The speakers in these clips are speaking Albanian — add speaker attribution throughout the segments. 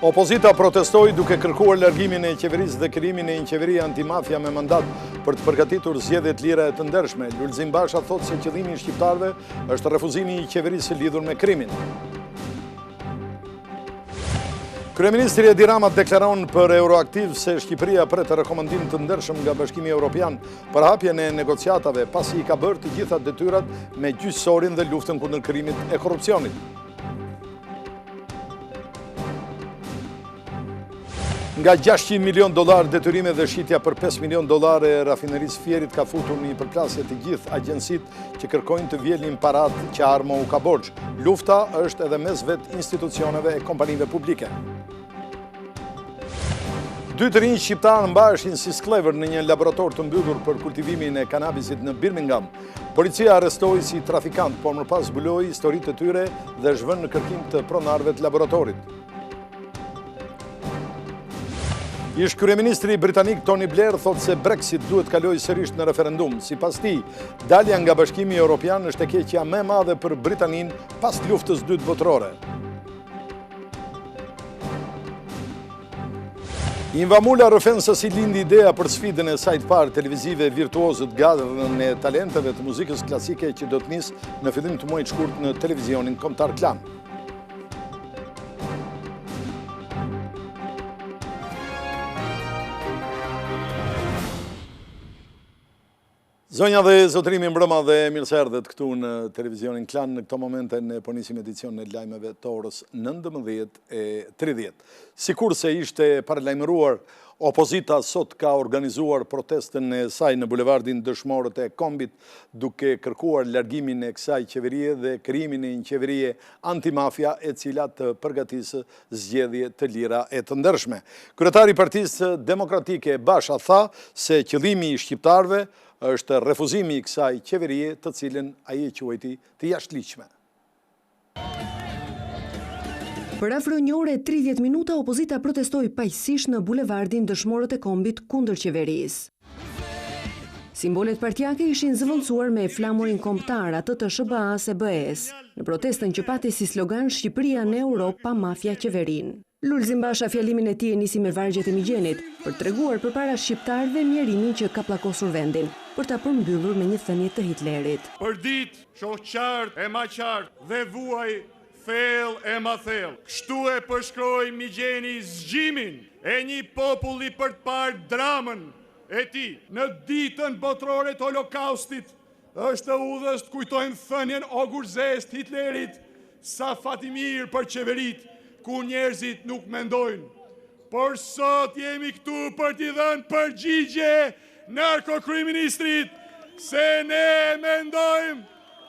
Speaker 1: Opozita protestoi duke kërkuar largimin e qeverisë dhe krijimin e një qeveri antimafia me mandat për të përgatitur zgjedhje të lira e të ndershme. Lulzim Basha thotë se qëllimi i shqiptarëve është refuzimi i qeverisë lidhur me krimin. Kryeministri Edi Rama deklaron për Euroaktiv se Shqipëria pret rekomandim të ndershëm nga Bashkimi Evropian për hapjen e negociatave pasi i ka bërë të gjitha detyrat me gjyqësorin dhe luftën kundër krimit e korrupsionit. Nga 600 milion dolar detyrime dhe shitja për 5 milion dolar e rafinerisë Fierit ka futur një përplasje të gjithë agjensitë që kërkojnë të vjelin parat që armo u ka borxh. Lufta është edhe mes vetë institucioneve e kompanive publike. 2 të rinj shqiptarë mbaheshin si sklever në një laborator të mbyllur për kultivimin e kanabisit në Birmingham. Policia arrestoi si trafikant, por më pas zbuloi historitë e tyre dhe zhvën në kërkim të pronarëve të laboratorit. Ish kryeministri britanik Tony Blair thotë se Brexit duhet kalojë sërish në referendum. Sipas tij, dalja nga Bashkimi Evropian është e keqja më e madhe për Britaninë pas luftës dytë botërore. Invamula rrëfen se si lindi ideja për sfidën e saj të parë televizive virtuozët garën e talenteve të muzikës klasike që do të nisë në fillim të muajit shkurt në televizionin kombëtar Klan. Zonja dhe zotërimi mbrëma dhe mirëseardhjet këtu në televizionin Klan. Në këto momente ne po nisim edicionin e lajmeve të orës 19:30. Sikurse ishte paralajmëruar, opozita sot ka organizuar protestën e saj në bulevardin Dëshmorët e Kombit, duke kërkuar largimin e kësaj qeverie dhe krijimin e një qeverie antimafia e cila të përgatisë zgjedhje të lira e të ndershme. Kryetari i Partisë Demokratike Basha tha se qëllimi i shqiptarëve është refuzimi i kësaj qeverie të cilën ai e quajti të jashtëligjshme.
Speaker 2: Për afro një ore 30 minuta opozita protestoi paqësisht në bulevardin Dëshmorët e Kombit kundër qeverisë. Simbolet partijake ishin zëvendësuar me flamurin kombëtar atë të SBA-s e BE-s, në protestën që pati si slogan Shqipëria në Europë pa mafia qeverin. Lulzim Basha fjalimin e tij e nisi me vargjet e migjenit për treguar përpara shqiptarëve mjerimin që ka pllakosur vendin, për ta përmbyllur me një thënie të Hitlerit.
Speaker 3: Për ditë shoh qartë e ma qartë dhe vuaj thellë e ma thellë. Kështu e përshkroi migjeni zgjimin e një populli për të parë dramën e tij. Në ditën botërore të Holokaustit është udhës të kujtojmë thënien ogurzes të Hitlerit, sa fatimir për qeverit ku njerëzit nuk mendojnë. Por sot jemi këtu për t'i dhënë përgjigje narko-kryeministrit se ne mendojmë,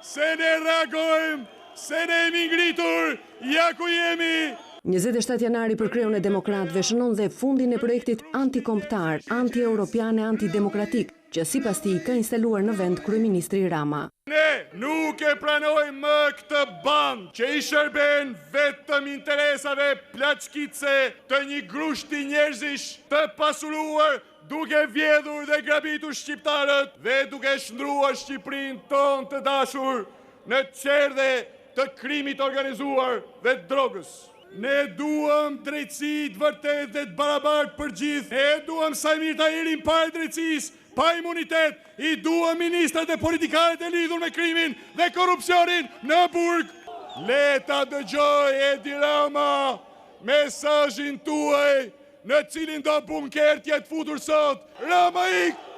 Speaker 3: se ne reagojmë, se ne jemi ngritur, ja ku jemi.
Speaker 2: 27 janari për kreun e demokratëve shënon dhe fundin e projektit antikombëtar, anti-europian e antidemokratik, që sipas tij ka instaluar në vend kryeministri Rama.
Speaker 3: Ne nuk e pranojmë më këtë band që i shërben vetëm interesave plaçkice të një grushti njerëzish të pasuruar duke vjedhur dhe grabitur shqiptarët dhe duke shndruar Shqipërinë tonë të dashur në qerdhe të krimit organizuar dhe drogës. Ne duam drejtësi të vërtetë dhe të barabartë për gjithë. Ne duam Sajmir Tahirin pa drejtësisë, pa imunitet, i duam ministrat e politikarët e lidhur me krimin dhe korrupsionin në burg. Le ta dëgjoj Edi Rama mesazhin tuaj në cilin do bunker t'jetë futur sot. Rama ik!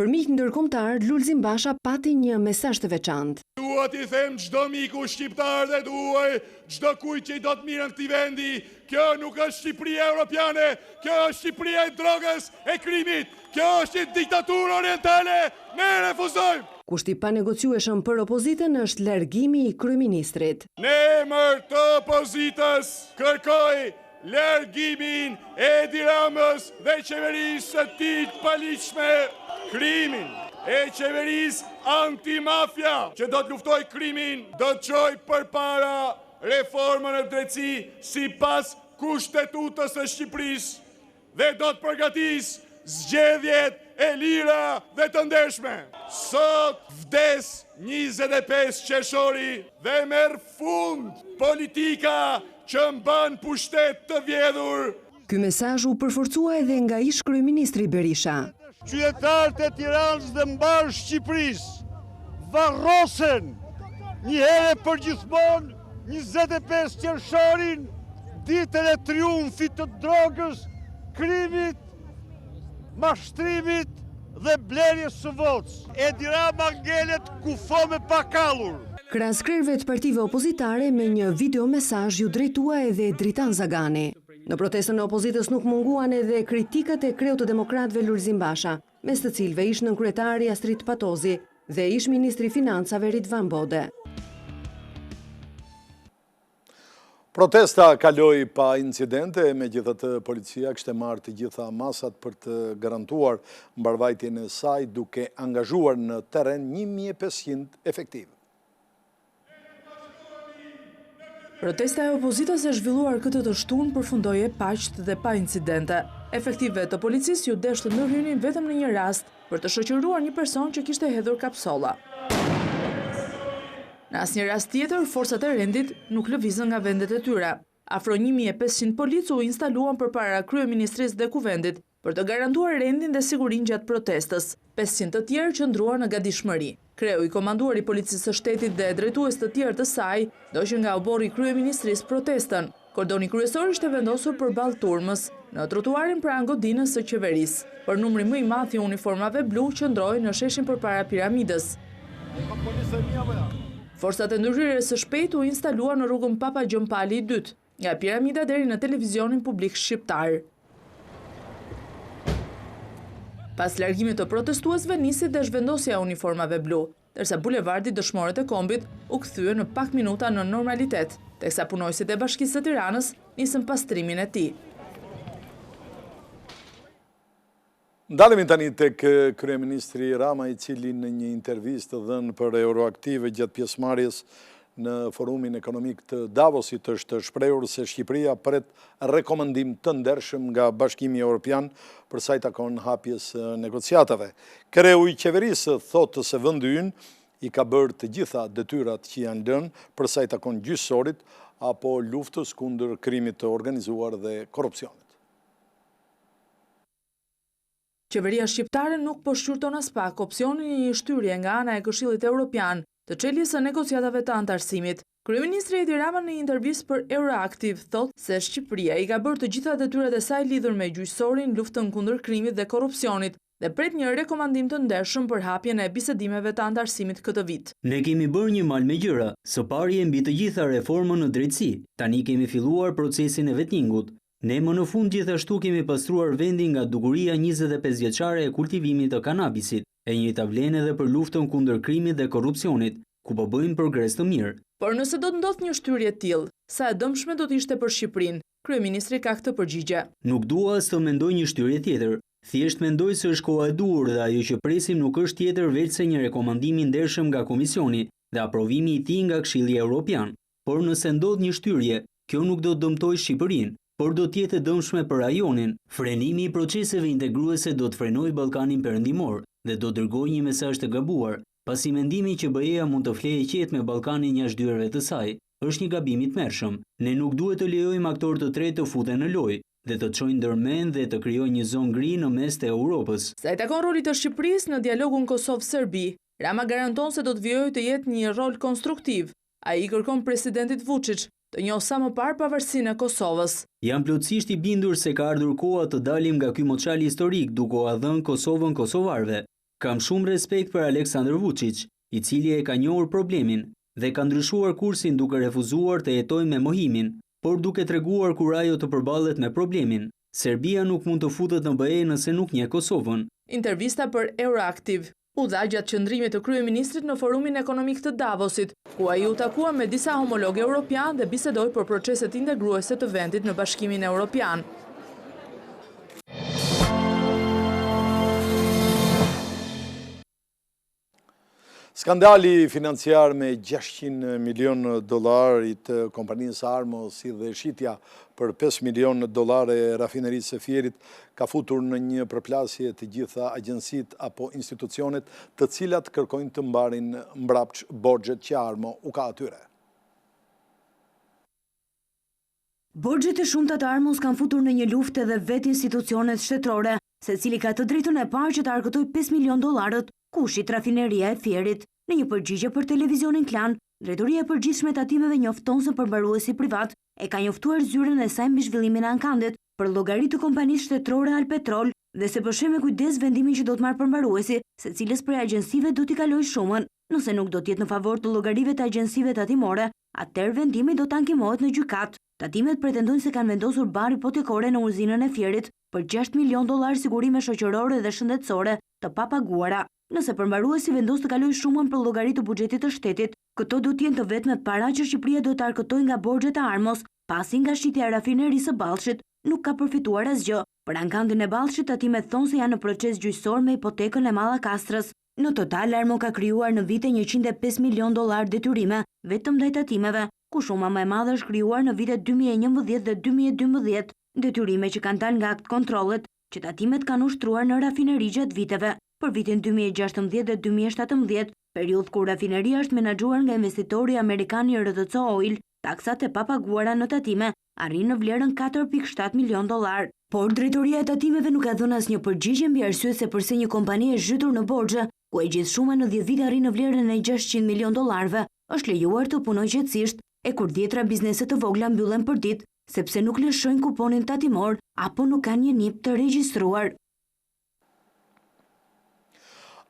Speaker 2: Për miq ndërkombëtar, Lulzim Basha pati një mesazh të veçantë.
Speaker 3: Dua t'i them çdo miku shqiptar dhe duaj çdo kujt që i do të mirën këtij vendi, kjo nuk është Shqipëria europiane, kjo është Shqipëria e drogës, e krimit, kjo është diktaturë orientale, ne refuzojmë.
Speaker 2: Kushti pa negociueshëm për opozitën është largimi i kryeministrit.
Speaker 3: Në emër të opozitës kërkoj largimin e Edi Ramës dhe qeverisë së tij të paligjshme, krimin e qeverisë antimafia që do të luftoj krimin, do të çojë përpara reformën e drejtësi sipas kushtetutës së Shqipërisë dhe do të përgatisë zgjedhjet e lira dhe të ndershme. Sot vdes 25 qershori dhe merr fund politika që mban pushtet të vjedhur.
Speaker 2: Ky mesazh u përforcua edhe nga ish kryeministri Berisha.
Speaker 4: Qytetarët e Tiranës dhe mbar Shqipërisë varrosen një herë për gjithmonë 25 qershorin, ditën e triumfit të drogës, krimit, mashtrimit dhe blerjes së votë. Edi Rama ngelet kufo me pakallur.
Speaker 2: Krahas krerëve të partive opozitare, me një video mesazh ju drejtua edhe Dritan Zagani. Në protestën e opozitës nuk munguan edhe kritikat e kreut të demokratëve Lulzim Basha, mes të cilëve ish nënkryetari Astrid Patozi dhe ish ministri i financave Ridvan Bode.
Speaker 1: Protesta kaloi pa incidente, megjithatë policia kishte marrë të gjitha masat për të garantuar mbarvajtjen e saj, duke angazhuar në terren 1500 efektiv.
Speaker 5: Protesta e opozitës e zhvilluar këtë të shtunë përfundoi e paqët dhe pa incidente. Efektive të policisë ju desh të ndërhynin vetëm në një rast për të shoqëruar një person që kishte hedhur kapsolla. Në asnjë rast tjetër, forcat e rendit nuk lëvizën nga vendet e tyre. Afro 1500 policë u instaluan përpara kryeministrisë dhe kuvendit për të garantuar rendin dhe sigurinë gjatë protestës. 500 të tjerë qëndruan në gatishmëri. Kreu i komanduar i policisë së shtetit dhe drejtues të tjerë të saj doqën nga obori kryeministrisë protestën. Kordoni kryesor ishte vendosur përballë turmës në trotuarin pranë godinës së qeverisë. Për numri më i madh i uniformave blu qëndroi në sheshin përpara piramidës. Forcat e ndërhyrjes së shpejtë u instaluan në rrugën Papa Gjon Pali II, nga piramida deri në televizionin publik shqiptar. Pas largimit të protestuesve nisi dhe zhvendosja e uniformave blu, ndërsa bulevardi Dëshmorët e Kombit u kthye në pak minuta në normalitet, teksa punojësit e Bashkisë së Tiranës nisën pastrimin e tij.
Speaker 1: Ndalemi tani tek kryeministri Rama, i cili në një intervistë dhënë për Euroaktive gjatë pjesëmarrjes në forumin ekonomik të Davosit është shprehur se Shqipëria pret rekomandim të ndershëm nga Bashkimi Evropian për sa i takon hapjes negociatave. Kreu i qeverisë thotë se vendi ynë i ka bërë të gjitha detyrat që janë lënë për sa i takon gjyqësorit apo luftës kundër krimit të organizuar dhe korrupsionit.
Speaker 5: Qeveria shqiptare nuk po shqyrton as pak opsionin e një shtyrje nga ana e Këshillit Evropian të çeljes së negociatave të antarësimit. Kryeministri Edi Rama në një intervistë për Euroaktiv thotë se Shqipëria i ka bërë të gjitha detyrat e saj lidhur me gjyqësorin, luftën kundër krimit dhe korrupsionit dhe pret një rekomandim të ndershëm për hapjen e bisedimeve të antarësimit këtë vit.
Speaker 6: Ne kemi bërë një mal me gjëra, së pari e mbi të gjitha reformën në drejtësi. Tani kemi filluar procesin e vettingut. Ne më në fund gjithashtu kemi pastruar vendin nga dukuria 25 vjeçare e kultivimit të kanabisit. E njëjta vlen edhe për luftën kundër krimit dhe korrupsionit, ku po bëjmë progres të mirë.
Speaker 5: Por nëse do të ndodhë një shtyrje të tillë, sa e dëmshme do të ishte për Shqipërinë? Kryeministri ka këtë përgjigje.
Speaker 6: Nuk dua as të mendoj një shtyrje tjetër. Thjesht mendoj se është koha e duhur dhe ajo që presim nuk është tjetër veç se një rekomandim i ndershëm nga Komisioni dhe aprovimi i tij nga Këshilli Evropian. Por nëse ndodh një shtyrje, kjo nuk do të dëmtojë Shqipërinë, por do të jetë e dëmshme për rajonin. Frenimi i proceseve integruese do të frenojë Ballkanin Perëndimor dhe do dërgojë një mesazh të gabuar, pasi mendimi që BE-ja mund të flejë qetë me Ballkanin jashtë dyerve të saj, është një gabim i tmerrshëm. Ne nuk duhet të lejojmë aktorë të tretë të futen në lojë dhe të çojnë ndërmend dhe të krijojnë një zonë gri në mes të Europës.
Speaker 5: Sa i takon rolit të Shqipërisë në dialogun Kosovë-Serbi, Rama garanton se do të vijojë të jetë një rol konstruktiv. Ai i kërkon presidentit Vučić të njohë sa më parë pavarësinë e Kosovës.
Speaker 6: Jam plotësisht i bindur se ka ardhur koha të dalim nga ky moçal historik duke u dhënë Kosovën kosovarëve. Kam shumë respekt për Aleksandar Vučić, i cili e ka njohur problemin dhe ka ndryshuar kursin duke refuzuar të jetojë me mohimin, por duke treguar kurajo të përballet me problemin. Serbia nuk mund të futet në BE nëse nuk njeh Kosovën.
Speaker 5: Intervista për Euroaktiv u dha gjatë qëndrimit të kryeministrit në forumin ekonomik të Davosit, ku ai u takua me disa homologë europian dhe bisedoi për proceset integruese të vendit në Bashkimin Evropian.
Speaker 1: Skandali financiar me $600 milion i të kompanisë Armo, si dhe shitja për $5 milion rafinerisë së Fierit ka futur në një përplasje të gjitha agjensitë apo institucionet të cilat kërkojnë të mbarin mbrapsht borxhet që Armo u ka atyre.
Speaker 7: Borxhet e shumta të Armos kanë futur në një luftë edhe vetë institucionet shtetërore, secili ka të drejtën e parë që të arkëtoj 5 milion dollarët kushit rafineria e Fierit. Në një përgjigje për televizionin Klan, Drejtoria e Përgjithshme e Tatimeve njofton se përmbaruesi privat e ka njoftuar zyrën e saj mbi zhvillimin e ankandit për llogaritë të kompanisë shtetërore Alpetrol dhe se përshë me kujdes vendimin që do të marrë përmbaruesi, secilës prej agjensive do t'i kalojë shumën. Nëse nuk do të jetë në favor të llogarive të agjensive tatimore, atëherë vendimi do të ankimohet në gjykat. Tatimet pretendojnë se kanë vendosur barë hipotekore në uzinën e Fierit për 6 milion dollar sigurime shoqërore dhe shëndetësore të papaguara. Nëse përmbaruesi vendos të kalojë shumën për llogaritë të buxhetit të shtetit, këto do të jenë të vetmet para që Shqipëria do të arkëtojë nga borxhet e Armos, pasi nga shitja e rafinerisë së Ballshit nuk ka përfituar asgjë. Për ankandin e Ballshit, tatimet thonë se janë në proces gjyqësor me hipotekën e Mallakastrës. Në total, Armo ka krijuar në vite 105 milion dollar detyrime vetëm ndaj tatimeve, ku shuma më e madhe është krijuar në vitet 2011 dhe 2012, detyrime që kanë dalë nga akt kontrollet që tatimet kanë ushtruar në rafineri gjatë viteve. Për vitin 2016 dhe 2017, periudhë kur rafineria është menaxhuar nga investitori amerikan RTC Oil, taksat e papaguara në tatime arrin në vlerën 4.7 milion dollar. Por Drejtoria e Tatimeve nuk ka dhënë asnjë përgjigje mbi arsyet se pse një kompani e zhytur në borxhe, ku e gjithë shuma në 10 vite arrin në vlerën e 600 milion dollarëve, është lejuar të punojë qetësisht, e kur dhjetra biznese të vogla mbyllen për ditë, sepse nuk lëshojnë kuponin tatimor apo nuk kanë një NIP të regjistruar.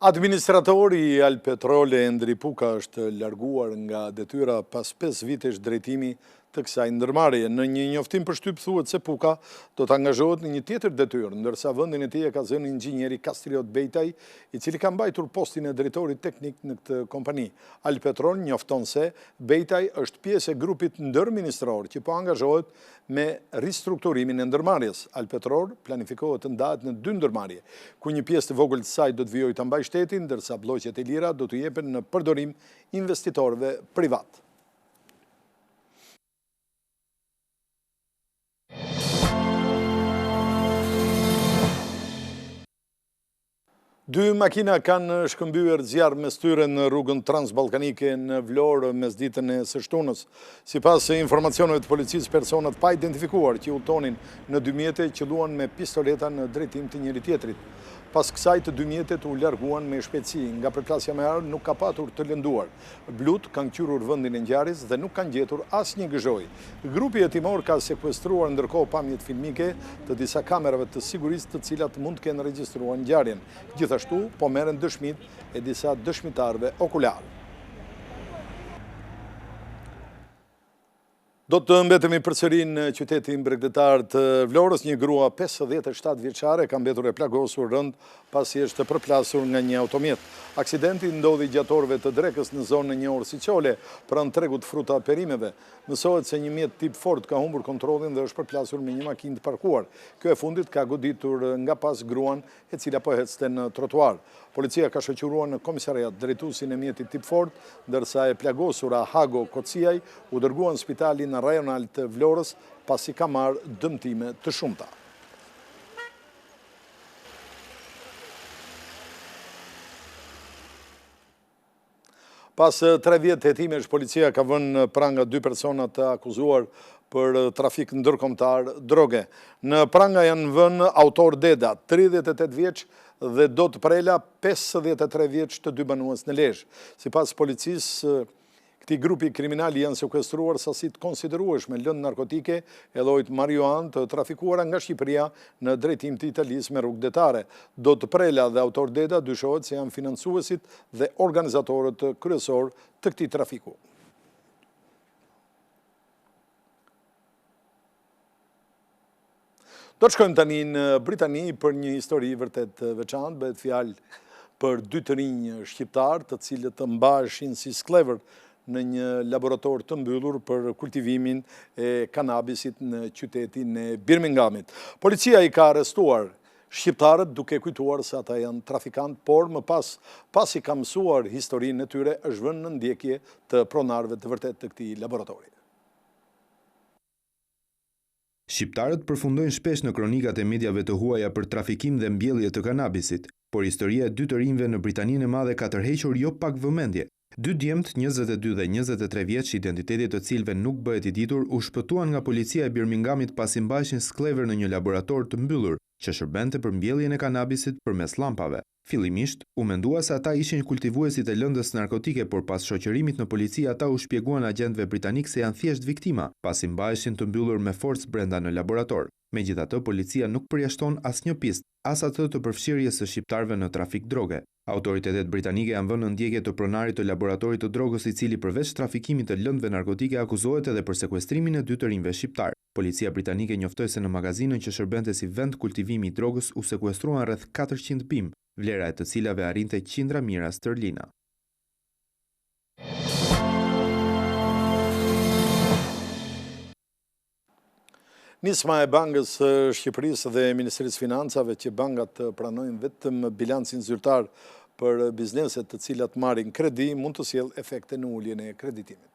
Speaker 1: Administratori i Alpetrol Endri Puka është larguar nga detyra pas 5 vitesh drejtimi të kësaj ndërmarrje. Në një njoftim për shtyp thuhet se Puka do të angazhohet në një tjetër detyrë, ndërsa vendin e tij e ka zënë inxhinieri Kastriot Bejtaj, i cili ka mbajtur postin e drejtorit teknik në këtë kompani. Alpetrol njofton se Bejtaj është pjesë e grupit ndërministror që po angazhohet me ristrukturimin e ndërmarrjes. Alpetrol planifikohet të ndahet në 2 ndërmarrje, ku një pjesë të vogël të saj do të vijojë ta mbajë shtetin, ndërsa bllokët e lira do të jepen në përdorim investitorëve privat. Dy makina kanë shkëmbyer zjarr mes tyre në rrugën transballkanike në Vlorë mesditën e së shtunës. Sipas informacioneve të policisë, personat pa identifikuar që udhtonin në dy mjete qelluan me pistoleta në drejtim të njëri tjetrit. Pas kësaj të dy mjetet u larguan me shpejtësi, nga përplasja me armë nuk ka patur të lënduar. Blut kanë qyrur vendin e ngjarjes dhe nuk kanë gjetur asnjë gëzhoj. Grupi hetimor ka sekuestruar ndërkohë pamjet filmike të disa kamerave të sigurisë të cilat mund të kenë regjistruar ngjarjen. Gjithashtu po merren dëshmitë e disa dëshmitarëve okular. Do të mbetemi përsëri në qytetin bregdetar të Vlorës. Një grua 57 vjeçare ka mbetur e plagosur rënd pasi është përplasur nga një automjet. Aksidenti ndodhi gjatë orëve të drekës në zonën e një Orsiçole, pranë tregut fruta perimeve. Mësohet se një mjet tip Ford ka humbur kontrollin dhe është përplasur me një makinë të parkuar. Kjo e fundit ka goditur nga pas gruan e cila po ecste në trotuar. Policia ka shoqëruar në komisariat drejtuesin e mjetit tip Ford, ndërsa e plagosura Hago Kociaj u dërguan në spitalin rajonal të Vlorës pasi ka marrë dëmtime të shumta. Pas 3 vjet hetimesh, policia ka vënë pranga 2 persona të akuzuar për trafik ndërkombëtar droge. Në pranga janë vënë autor Deda, 38 vjeç, dhe Dot Prela, 53 vjeç, të dy banues në Lezhë. Sipas policisë, këtij grupi kriminal janë sekuestruar sasi të konsiderueshme lëndë narkotike e llojit marijuan të trafikuara nga Shqipëria në drejtim të Italisë me rrugë detare. Dot Prela dhe autor Deda dyshohet se janë financuesit dhe organizatorët kryesor të këtij trafiku. Do të shkojmë tani në Britani për një histori vërtet veçantë. Bëhet fjalë për 2 të rinj shqiptar, të cilët mbaheshin si sklever në një laborator të mbyllur për kultivimin e kanabisit në qytetin e Birminghamit. Policia i ka arrestuar shqiptarët duke kujtuar se ata janë trafikant, por më pas i ka mësuar historinë e tyre, është vënë në ndjekje të pronarëve të vërtet të këtij laboratori.
Speaker 8: Shqiptarët përfundojnë shpesh në kronikat e mediave të huaja për trafikim dhe mbjellje të kanabisit, por historia e 2 të rinjve në Britaninë e Madhe ka tërhequr jo pak vëmendje. Dy djemt, 22 dhe 23 vjeç, identitetit të cilëve nuk bëhet i ditur, u shpëtuan nga policia e Birminghamit pasi mbajshin sklever në një laborator të mbyllur, që shërbente për mbjelljen e kanabisit përmes llampave. Fillimisht, u mendua se ata ishin kultivuesit e lëndës narkotike, por pas shoqërimit në polici ata u shpjeguan agentëve britanik se janë thjesht viktima, pasi mbaheshin të mbyllur me forcë brenda në laborator. Megjithatë, policia nuk përjashton asnjë pistë, as atë të përfshirjes së shqiptarëve në trafik droge. Autoritetet britanike janë vënë në ndjekje të pronarit të laboratorit të drogës, i cili përveç trafikimit të lëndëve narkotike akuzohet edhe për sekuestrimin e 2 të rinjve shqiptar. Policia britanike njoftoi se në magazinën që shërbente si vend kultivimi i drogës u sekuestruan rreth 400 pimë, vlera e të cilave arrinte qindra mijëra sterlina.
Speaker 1: Nisma e Bankës Shqipërisë dhe Ministrisë Financave që bankat pranojnë vetëm bilancin zyrtar për bizneset të cilat marrin kredi mund të sjellë efekte në uljen e kreditimit.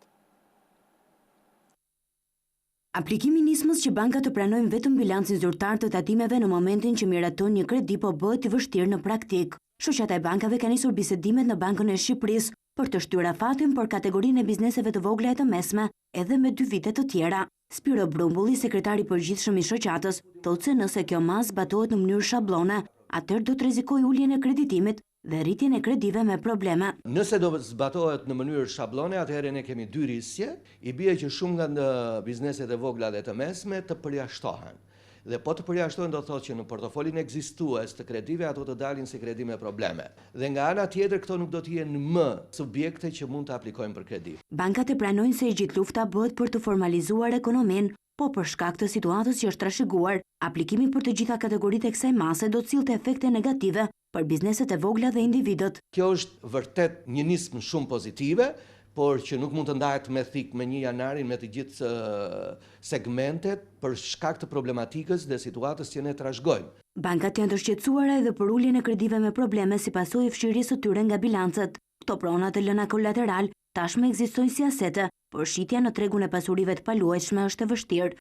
Speaker 7: Aplikimi i nismës që bankat të pranojnë vetëm bilancin zyrtar të tatimeve në momentin që miraton një kredi po bëhet i vështirë në praktik. Shoqata e bankave ka nisur bisedimet në Bankën e Shqipërisë për të shtyra fatin për kategorinë e bizneseve të vogla e të mesme, edhe me 2 vite të tjera. Spiro Brumbulli, sekretari i përgjithshëm i shoqatës, thotë se nëse kjo mas zbatohet në mënyrë shablone, atëherë do të rrezikojë uljen e kreditimit dhe rritjen e kredive me probleme.
Speaker 9: Nëse do zbatohet në mënyrë shablone, atëherë ne kemi 2 risje, i bie që shumë nga bizneset e vogla dhe të mesme të përjashtohen. Dhe po të përjashtojnë do të thotë që në portofolin ekzistues të kredive ato të dalin si kredi me probleme. Dhe nga ana tjetër këto nuk do të jenë më subjekte që mund të aplikojnë për kredi.
Speaker 7: Bankat e pranojnë se gjithë lufta bëhet për të formalizuar ekonominë, po për shkak të situatës që është trashëguar, aplikimi për të gjitha kategoritë e kësaj mase do të sillte efekte negative për bizneset e vogla dhe individët.
Speaker 9: Kjo është vërtet një nismë shumë pozitive, por që nuk mund të ndahet me thik me 1 janarin me të gjithë segmentet për shkak të problematikës dhe situatës që ne trashëgojmë.
Speaker 7: Bankat janë të shqetësuara edhe për uljen e kredive me probleme si pasojë e fshirjes së tyre nga bilancet. Këto prona të lëna kolateral tashmë ekzistojnë si asete, por shitja në tregun e pasurive të paluajtshme është e vështirë.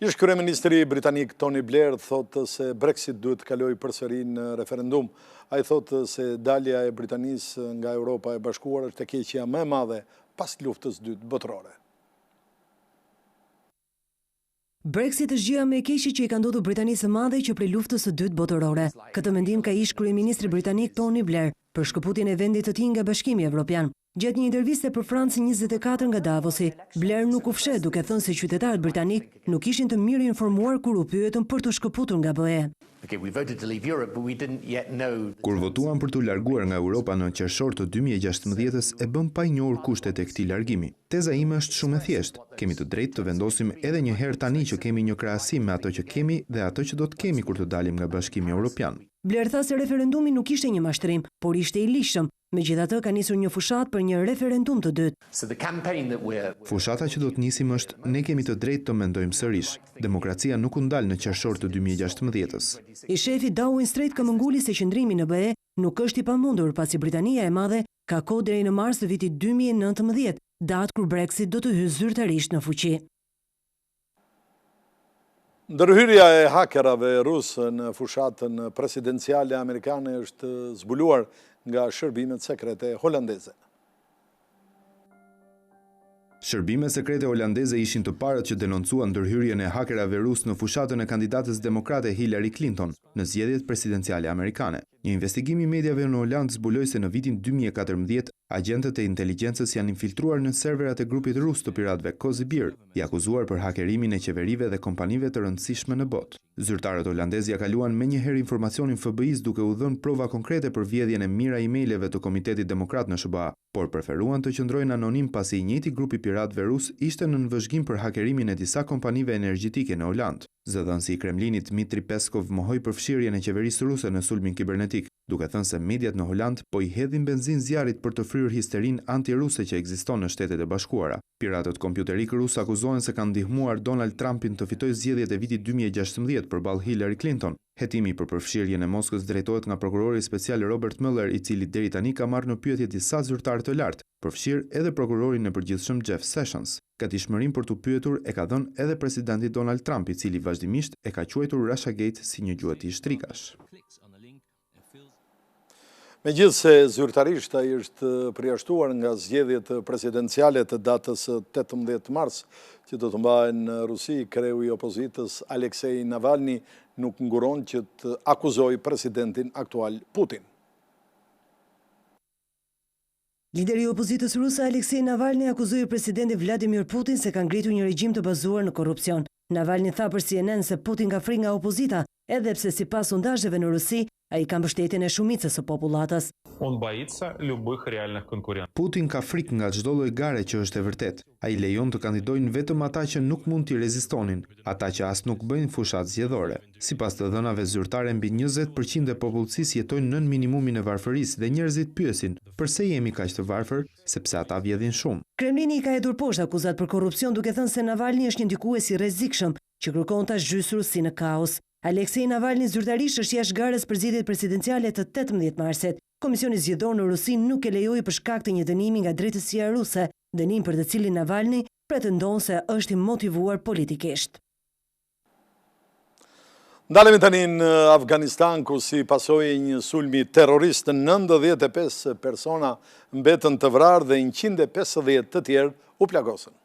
Speaker 1: Ish kryeministri britanik Tony Blair thotë se Brexit duhet të kalojë përsëri në referendum. Ai thotë se dalja e Britanisë nga Europa e Bashkuar është e keqja më e madhe pas luftës së dytë botërore.
Speaker 2: Brexit është gjëja më e keqe që i ka ndodhur Britanisë së Madhe që prej luftës së dytë botërore. Këtë mendim ka ish kryeministri britanik Tony Blair për shkëputjen e vendit të tij nga Bashkimi Evropian. Gjatë një interviste për Francë 24 nga Davosi, Blair nuk u fshet duke thënë se qytetarët britanik nuk ishin të mirë informuar kur u pyetën për të shkëputur nga BE.
Speaker 8: Kur votuan për të larguar nga Europa në qershor të 2016-s, e bën pa i njohur kushtet e këtij largimi. Teza ime është shumë e thjeshtë. Kemi të drejtë të vendosim edhe një herë tani që kemi një krahasim me ato që kemi dhe ato që do të kemi kur të dalim nga Bashkimi Evropian.
Speaker 2: Blair tha se referendumi nuk ishte një mashtrim, por ishte i lishëm. Megjithatë ka nisur një fushat për një referendum të dytë.
Speaker 8: Fushata që do të nisim është ne kemi të drejtë të mendojmë sërish. Demokracia nuk u ndal në qershor të 2016-s.
Speaker 2: I shefi Downing Street këmbënguli se qëndrimi në BE nuk është i pamundur pasi Britania e Madhe ka kohë deri në mars të vitit 2019, datë kur Brexit do të hyjë zyrtarisht në fuqi.
Speaker 1: Ndërhyrja e hakerave rusë në fushatën presidenciale amerikane është zbuluar nga shërbimet sekrete holandeze.
Speaker 8: Shërbimet sekrete holandeze ishin të parët që denoncuan ndërhyrjen e hakerave rusë në fushatën e kandidatës demokrate Hillary Clinton në zgjedhjet presidenciale amerikane. Një investigim i mediave në Holandë zbuloi se në vitin 2014 agentët e inteligjencës janë infiltruar në serverat e grupit rus të piratëve Cozy Bear, i akuzuar për hakerimin e qeverive dhe kompanive të rëndësishme në botë. Zyrtarët holandezë ja kaluan menjëherë informacionin FBI-s duke u dhënë prova konkrete për vjedhjen e mira emaileve të Komitetit Demokrat në SBA, por preferuan të qëndrojnë anonim pasi i njëjti grup i piratëve rus ishte në nënvëzhgim për hakerimin e disa kompanive energjetike në Holandë. Zëdhënësi i Kremlinit Dmitri Peskov mohoi përfshirjen e qeverisë ruse në sulmin kibernetik, duke thënë se mediat në Holandë po i hedhin benzinë zjarrit për të fryrë histerinë antiruse që ekziston në Shtetet e Bashkuara. Piratët kompjuterik rus akuzohen se kanë ndihmuar Donald Trumpin të fitojë zgjedhjet e vitit 2016 përballë Hillary Clinton. Hetimi për përfshirjen e Moskës drejtohet nga prokurori special Robert Mueller, i cili deri tani ka marrë në pyetje disa zyrtarë të lartë, përfshirë edhe prokurorin e përgjithshëm Jeff Sessions. Gatishmërinë për t'u pyetur e ka dhënë edhe presidenti Donald Trump, i cili vazhdimisht e ka quajtur Russiagate si një gjuetë shtrikash.
Speaker 1: Megjithse zyrtarisht ai është përjashtuar nga zgjedhjet presidenciale të datës 18 mars, që do të mbahen në Rusi, kreu i opozitës Aleksej Navalny nuk nguron që të akuzojë presidentin aktual Putin.
Speaker 10: Lideri i opozitës ruse Aleksej Navalny akuzoi presidentin Vladimir Putin se ka ngritur një regjim të bazuar në korrupsion. Navalny tha për CNN se Putin ka frikë nga opozita, edhe pse sipas sondazheve në Rusi ai ka mbështetjen e shumicës së popullatës.
Speaker 8: Putin ka frikë nga çdo lloj gare që është e vërtet. Ai lejon të kandidojnë vetëm ata që nuk mund t'i rezistonin, ata që as nuk bëjnë fushat zgjedhore. Sipas të dhënave zyrtare, mbi 20% e popullsisë jetojnë nën minimumin e varfërisë dhe njerëzit pyesin, pse jemi kaq të varfër, sepse ata vjedhin shumë.
Speaker 10: Kremlini i ka hedhur poshtë akuzat për korrupsion, duke thënë se Navalny është një ndikues i rrezikshëm që kërkon ta zgjysë Rusinë në kaos. Aleksej Navalny zyrtarisht është jashtë garës për zgjedhjet presidenciale të 18 marsit. Komisioni zgjedhor në Rusi nuk e lejoi për shkak të një dënimi nga drejtësia ruse, dënim për të cilin Navalny pretendon se është i motivuar politikisht.
Speaker 1: Ndalemi tani në Afganistan, ku si pasojë e një sulmi terrorist, 95 persona mbetën të vrarë dhe 150 të tjerë u plagosën.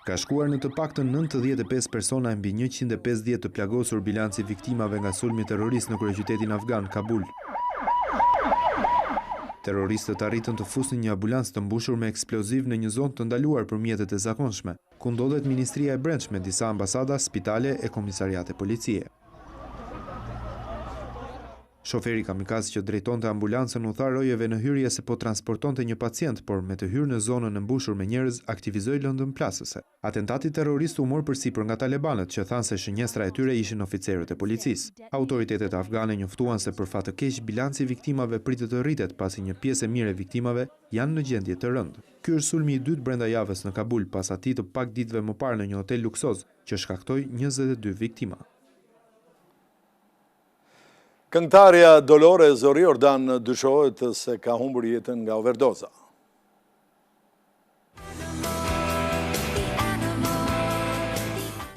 Speaker 8: Ka shkuar në të paktën 95 persona mbi 150 të plagosur bilanci viktimave nga sulmi terrorist në kryeqytetin afgan, Kabul. Terroristët arritën të fusin një ambulans të mbushur me eksploziv në një zonë të ndaluar për mjetet e zakonshme, ku ndodhet Ministria e Brendshme, disa ambasada, spitale e komisariate policie. Shoferi kamikaz që drejtonte ambulancën u tha rojeve në hyrje se po transportonte një pacient, por me të hyrë në zonën e mbushur me njerëz aktivizoi lëndën plasëse. Atentati terrorist u mor përsipër nga talibanët, që thanë se shënjestra e tyre ishin oficerët e policisë. Autoritetet afgane njoftuan se për fat të keq bilanci viktimave pritet të rritet, pasi një pjesë e mirë e viktimave janë në gjendje të rëndë. Ky është sulmi i dytë brenda javës në Kabul, pas atij të pak ditëve më parë në një hotel luksoz, që shkaktoi 22 viktima.
Speaker 1: Këngëtarja Dolores O'Riordan dyshohet se ka humbur jetën nga overdoza.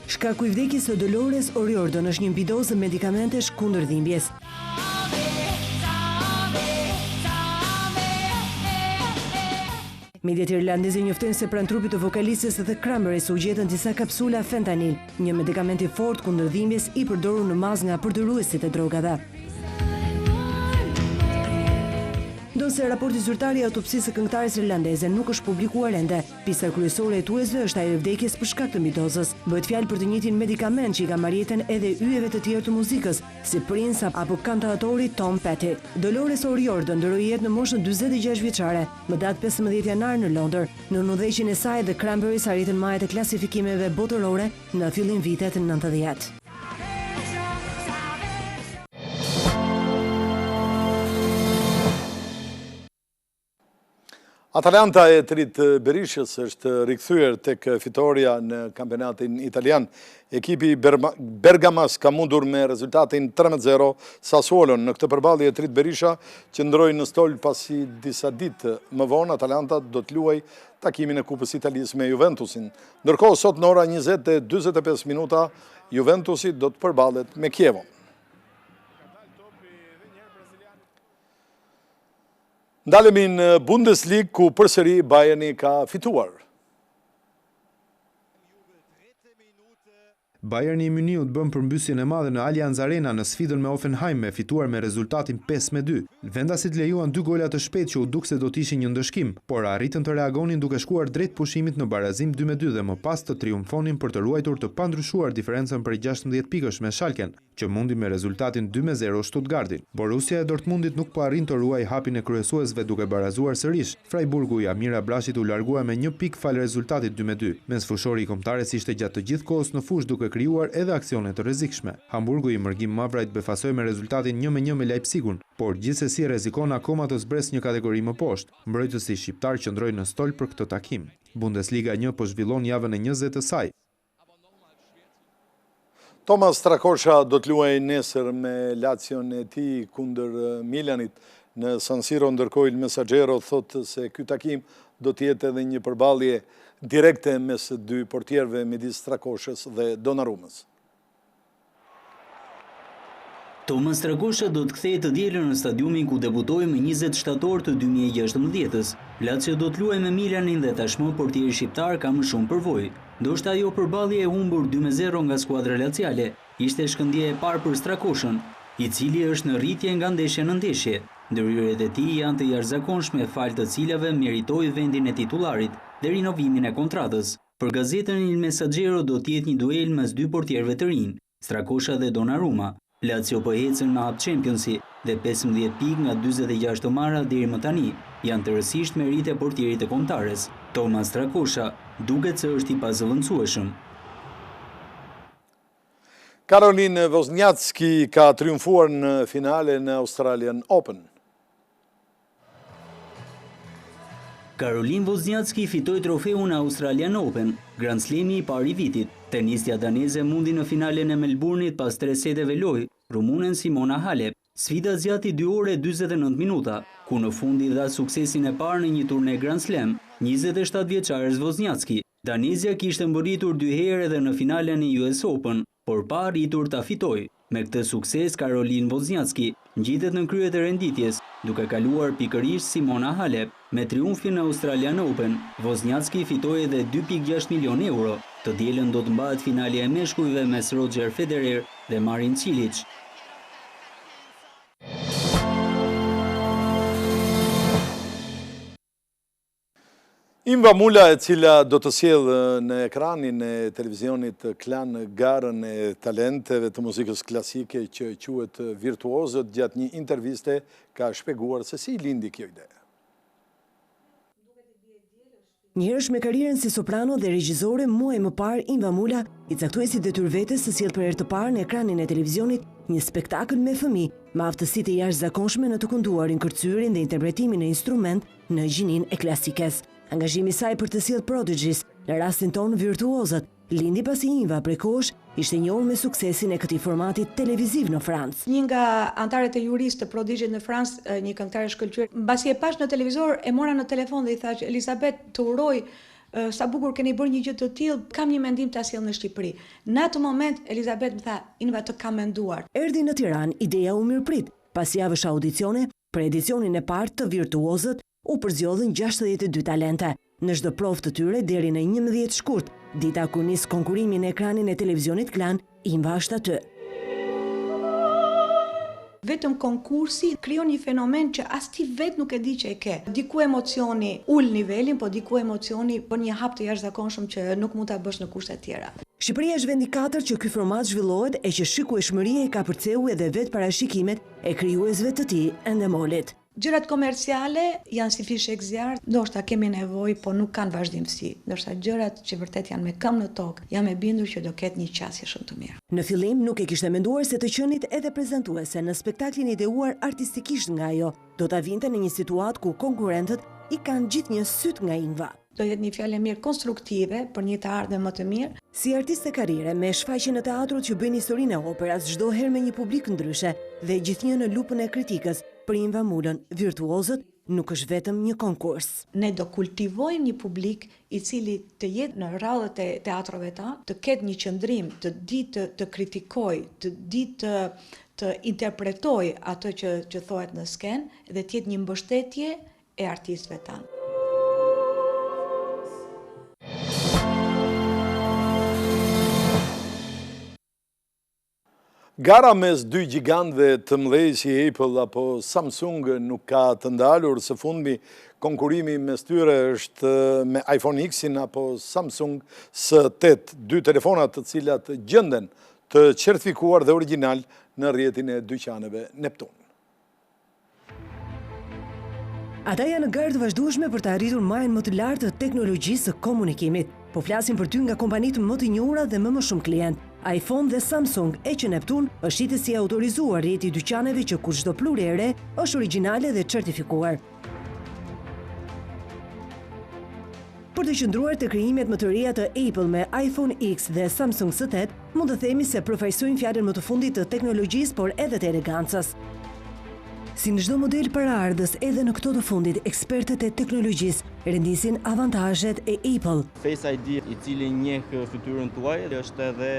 Speaker 10: Shkaku i vdekjes së Dolores O'Riordan është një mbidozë medikamentesh kundër dhimbjes. Mediat irlandeze njoftojnë se pranë trupit të vokalistës The Cranberries u gjetën disa kapsula fentanil, një medikament i fortë kundër dhimbjes i përdorur në mazë nga përdoruesit e drogave. Ndonse raporti zyrtar i autopsisë së këngëtares irlandeze nuk është publikuar ende, pista kryesore e tuajsve është ajo e vdekjes për shkak të midozës. Bëhet fjalë për të njëjtin medikament që i ka marrë jetën edhe yjeve të tjerë të muzikës, si Prince apo kantautori Tom Petty. Dolores O'Riordan ndroi jetë në moshën 46 vjeçare, më datë 15 janar në Londër. Në udhëheqjen e saj, The Cranberries arritën majat e klasifikimeve botërore në fillim vitet 90.
Speaker 1: Atalanta e Trit Berishës është rikthyer tek fitoria në kampionatin italian. Ekipi Bergamas ka mundur me rezultatin 13-0 Sassuolon. Në këtë përballje Trit Berisha qëndroi në stol pasi disa ditë më vonë Atalanta do të luajë takimin e Kupës Italisë me Juventusin. Ndërkohë sot në ora 20:45 minuta Juventusi do të përballet me Kievon. Ndalemi në Bundesliga, ku përsëri Bayerni ka fituar.
Speaker 8: Bayerni i Muniut bën përmbysjen e madhe në Allianz Arena në sfidën me Hoffenheim, me fituar me rezultatin 5-2. Vendasit lejuan 2 gola të shpejtë që u duk se do të ishin një ndëshkim, por arritën të reagonin duke shkuar drejt pushimit në barazim 2-2 dhe më pas të triumfonin për të ruajtur të pandryshuar diferencën për 16 pikësh me Schalken, që mundi me rezultatin 2-0 Stuttgartin. Borussia e Dortmundit nuk po arrin të ruaj hapin e kryesuesve duke barazuar sërish. Freiburgu i Amir Abrashit u largua me 1 pikë fal rezultatit 2-2, mes fushori i kombëtares ishte gjatë të gjithë kohës në fushë duke krijuar edhe aksione të rrezikshme. Hamburgu i mërgim Mavrajt befasoi me rezultatin 1-1 me Leipzigun, por gjithsesi rrezikon akoma të zbresë një kategori më poshtë. Mbrojtësi shqiptar qëndroi në stol për këtë takim. Bundesliga 1 po zhvillon javën e 20 të saj.
Speaker 1: Thomas Trakosha do të luajë nesër me Lacion e tij kundër Milanit në San Siro, ndërkohë Il Messaggero thotë se ky takim do të jetë edhe një përballje direkte mes dy portierëve midis Trakoshës dhe Donnarumës.
Speaker 6: Thomas Trakosha do të kthehej të dielën në stadiumin ku debutoi më 20 shtator të 2016-s. Lazio do të luajë me Milanin dhe tashmë portieri shqiptar ka më shumë përvojë. Ndoshta ajo përballje e humbur 2-0 nga skuadra laciale ishte shkëndijja e parë për Strakoshën, i cili është në rritje nga ndeshje në ndeshje. Ndërhyrjet e tij janë të jashtëzakonshme, fal të cilave meritoi vendin e titularit dhe rinovimin e kontratës. Për gazetën Il Messaggero do të jetë një duel mes dy portierëve të rinj, Strakosha dhe Donnarumma. Lazio po ecën në hap Championsi dhe 15 pikë nga 46 të marra deri më tani janë të rësisht merit e portierit të kombëtares. Thomas Trakosha duket se është i pazëvendësueshëm.
Speaker 1: Caroline Wozniacki ka triumfuar në finale në Australian Open.
Speaker 6: Caroline Wozniacki fitoi trofeun në Australian Open, Grand Slami i parë i vitit. Tenistja daneze mundi në finalen e Melbourne-it pas 3 seteve lojë rumunen Simona Halep. Sfida zgjati 2 orë e 49 minuta, ku në fund i dha suksesin e parë në një turne Grand Slam 27 vjeçares Wozniacki. Danezja kishte mbërritur 2 herë edhe në finalen e US Open, por pa arritur ta fitojë. Me këtë sukses, Caroline Wozniacki ngjitet në krye të renditjes, duke kaluar pikërisht Simona Halep. Me triumfin në Australian Open, Wozniacki fitoi edhe 2.6 milion euro. Të dielën do të mbahet finalja e meshkujve mes Roger Federer dhe Marin Cilic.
Speaker 1: Imva Mula, e cila do të sjellë në ekranin e televizionit Klan garën e talenteve të muzikës klasike që quhet Virtuozët, gjatë një interviste ka shpjeguar se si lindi kjo ide.
Speaker 10: Njërësh me karrierën si soprano dhe regjizore, muaj më parë Imva Mula i caktoi si detyrë vetes se sjell për herë të parë në ekranin e televizionit një spektakël me fëmijë, me aftësitë e jashtëzakonshme në të kënduarin, kërcyerin dhe interpretimin e instrument në gjininë e klasikës. Angazhimi i saj për të sjellë Prodigies, në rastin tonë Virtuozët, lindi pasi Imva prej kohësh ishte njohur me suksesin e këtij formati televiziv në Francë.
Speaker 11: Një nga anëtarët e jurisë të Prodigies në Francë, një këngëtare shkëlqyer, mbasi e pash në televizor, e mora në telefon dhe i thash: "Elizabeth, të uroj sa bukur keni bërë një gjë të tillë, kam një mendim ta sjell në Shqipëri." Në atë moment Elizabeth më tha: "Inva, të kam menduar."
Speaker 10: Erdhi në Tiranë, ideja u mirëprit. Pas javësh audicione, për edicionin e parë të Virtuozët u përzjodhën 62 talente. Në çdo provë të tyre deri në 11 shkurt, dita kur nis konkurimi në ekranin e televizionit Klan, Imva është aty.
Speaker 11: Vetëm konkursi krijon një fenomen që as ti vet nuk e di që e ke. Diku emocioni ul nivelin, po diku emocioni bën një hap të jashtëzakonshëm që nuk mund ta bësh në kushte të tjera.
Speaker 10: Shqipëria është vendi 4 që ky format zhvillohet e që shikueshmëria i ka përceu edhe vetë parashikimet e krijuesve të tij endemolit.
Speaker 11: Gjërat komerciale janë si fishek zjarr, ndoshta kemi nevojë, po nuk kanë vazhdimsi. Ndoshta gjërat që vërtet janë me këmbë në tokë, jam e bindur që do ketë një qasje shumë të mirë.
Speaker 10: Në fillim nuk e kishte menduar se të qenit edhe prezantuese në spektaklin ideuar artistikisht nga ajo, do ta vinte në një situatë ku konkurrentët i kanë gjithë një syt nga Imva.
Speaker 11: Do jetë një fjalë mirë konstruktive për një të ardhmen më të mirë.
Speaker 10: Si artiste karriere me shfaqje në teatrut që bën historinë e operas çdo herë me një publik ndryshe dhe gjithnjë në lupën e kritikës, për Imva Mulën, Virtuozët nuk është vetëm një konkurs.
Speaker 11: Ne do kultivojmë një publik i cili të jetë në rradhët e teatrove ta, të ketë një qëndrim, të di të kritikojë, të di të interpretojë atë që thohet në skenë dhe të jetë një mbështetje e artistëve tanë.
Speaker 1: Gara mes dy gjigantëve të mëdhenj si Apple apo Samsung nuk ka të ndalur. Së fundmi konkurimi mes tyre është me iPhone X-in apo Samsung S8, dy telefonat të cilat gjenden të certifikuar dhe original në rrjetin e dyqaneve Neptun.
Speaker 10: Ata janë në garë të vazhdueshme për të arritur majën më të lartë të teknologjisë së komunikimit. Po flasim për ty nga kompanitë më të njohura dhe më shumë klient. iPhone dhe Samsung e që Neptun është shitësi autorizuar rrjeti dyqaneve që kur çdo plurë e re është origjinale dhe certifikuar. Për të qëndruar të krijimet më të reja të Apple me iPhone X dhe Samsung S8, mund të themi se përfaqësojnë fjalën më të fundit të teknologjisë, por edhe të elegancës. Si në çdo model paraardhës, edhe në këto të fundit, ekspertët e teknologjisë rendisin avantazhet e Apple.
Speaker 12: Face ID i cili njeh fytyrën tuaj është edhe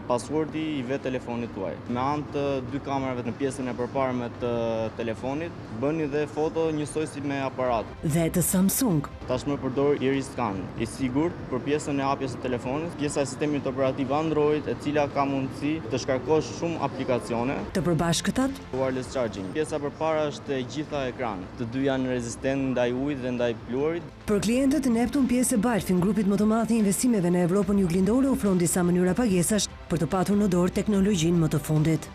Speaker 12: passwordi i vetë telefonit tuaj. Me anë të dy kamerave në pjesën e përparme të telefonit, bëni dhe foto njësoj si me aparat.
Speaker 10: Dhe të Samsung.
Speaker 12: Tashmë përdor iris scan, i sigurt për pjesën e hapjes së telefonit, pjesa e sistemit operativ Android, e cila ka mundësi të shkarkosh shumë aplikacione.
Speaker 10: Të përbashkëtat,
Speaker 12: wireless charging. Pjesa përpara është e gjitha ekran. Të dy janë rezistent ndaj ujit dhe ndaj pluhurit.
Speaker 10: Për klientët e Neptun, pjesë e Balfin, grupit më të madh të investimeve në Evropën Juglindore, ofron disa mënyra pagesash për të patur në dorë teknologjinë më të fundit.